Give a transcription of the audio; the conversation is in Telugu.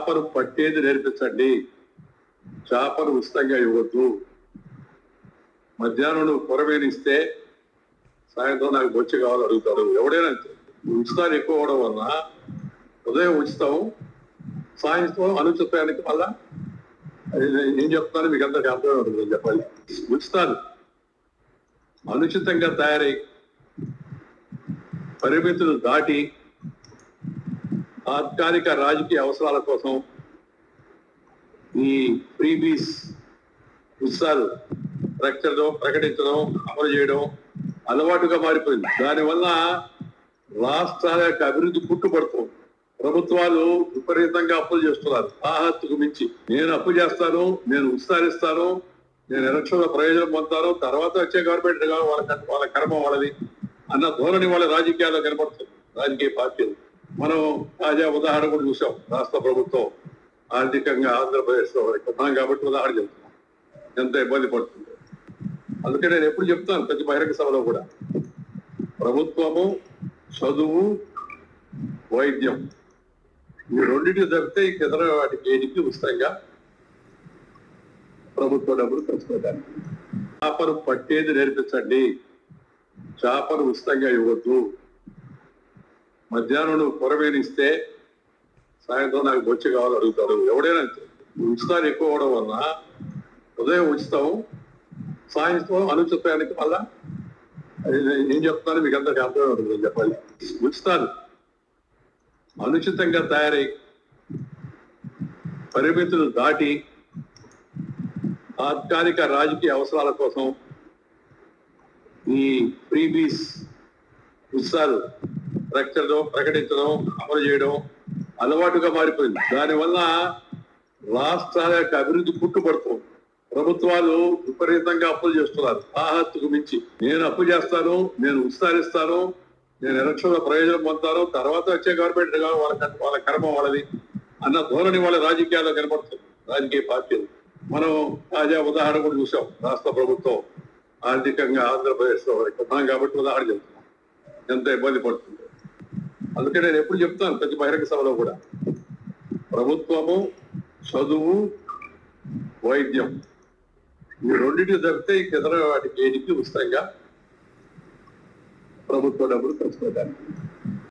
చేపను పట్టేది నేర్పించండి, చేపను ఉచితంగా ఇవ్వద్దు. మధ్యాహ్నం నువ్వు కొరవేనిస్తే సాయంత్రం నాకు బొచ్చి కావాలి అడుగుతాడు. ఎవడైనా ఉచితాలు ఎక్కువ అవడం వల్ల ఉదయం ఉచితం, సాయంత్రం అనుచితానికి మళ్ళా ఏం చెప్తాను మీకు అందరికి అర్థం ఉంటుంది చెప్పాలి. ఉచితాలు అనుచితంగా తయారై పరిమితులు దాటి తాత్కాలిక రాజకీయ అవసరాల కోసం ఈ ఫ్రీబీస్ ఉత్సాలు ప్రకటించడం, అమలు చేయడం అలవాటుగా మారిపోయింది. దానివల్ల రాష్ట్రాల యొక్క అభివృద్ధి పుట్టుపడుతుంది. ప్రభుత్వాలు విపరీతంగా అప్పులు చేస్తున్నారు, ఆహత్తుకు మించి. నేను అప్పు చేస్తాను, నేను విస్తరిస్తాను, నేను ఎలక్షన్ల ప్రయోజనం పొందుతాను, తర్వాత వచ్చే గవర్నమెంట్ వాళ్ళ కర్మ వాళ్ళది అన్న ధోరణి వాళ్ళ రాజకీయాల్లో కనపడుతుంది. రాజకీయ పార్టీలు మనం తాజా ఉదాహరణ కూడా చూసాం. రాష్ట్ర ప్రభుత్వం ఆర్థికంగా ఆంధ్రప్రదేశ్ లో ఉన్నాం కాబట్టి ఉదాహరణ చెప్తున్నాం ఎంత ఇబ్బంది పడుతుంది. అందుకే నేను ఎప్పుడు చెప్తాను ప్రతి బహిరంగ సభలో కూడా, ప్రభుత్వము, చదువు, వైద్యం ఈ రెండింటికి తప్పితే ఇతర వాటికి ఏడికి ఉచితంగా ప్రభుత్వ డబ్బులు ఖర్చు పెట్టాలి. చేపను పట్టేది నేర్పించండి, చేపను ఉచితంగా ఇవ్వద్దు. మధ్యాహ్నం నువ్వు కొరవేనిస్తే సాయంత్రం నాకు బొచ్చి కావాలి అడుగుతాడు. ఎవడైనా ఉచితాలు ఎక్కువ అవడం వల్ల ఉదయం ఉచితం, సాయంత్రం అనుచితానికి మళ్ళా ఏం చెప్తాను మీకు అందరికి అర్థం ఉంటుంది చెప్పాలి. ఉచితాలు అనుచితంగా తయారై పరిమితులు దాటి తాత్కాలిక రాజకీయ అవసరాల కోసం ఈ ఫ్రీబీస్ ఉత్సాలు ప్రకటించడం, అమలు చేయడం అలవాటుగా మారిపోయింది. దానివల్ల రాష్ట్రాల యొక్క అభివృద్ధి పుట్టుపడుతుంది. ప్రభుత్వాలు విపరీతంగా అప్పులు చేస్తున్నారు, ఆహత్తుకు మించి. నేను అప్పు చేస్తాను, నేను విస్తరిస్తాను, నేను ఎలక్షన్ల ప్రయోజనం పొందుతాను, తర్వాత వచ్చే గవర్నమెంట్ వాళ్ళ కర్మ వాళ్ళది అన్న ధోరణి వాళ్ళ రాజకీయాల్లో కనపడుతుంది. రాజకీయ పార్టీలు మనం తాజా ఉదాహరణ కూడా చూసాం. రాష్ట్ర ప్రభుత్వం ఆర్థికంగా ఆంధ్రప్రదేశ్ లో ఉన్నాం కాబట్టి ఉదాహరణ చెప్తున్నాం ఎంత ఇబ్బంది పడుతుంది. అందుకే నేను ఎప్పుడు చెప్తాను ప్రతి బహిరంగ సభలో కూడా, ప్రభుత్వము, చదువు, వైద్యం ఈ రెండింటికి తప్పితే ఇతర వాటికి ఏడికి ఉచితంగా ప్రభుత్వ డబ్బులు ఖర్చు పెట్టాలి.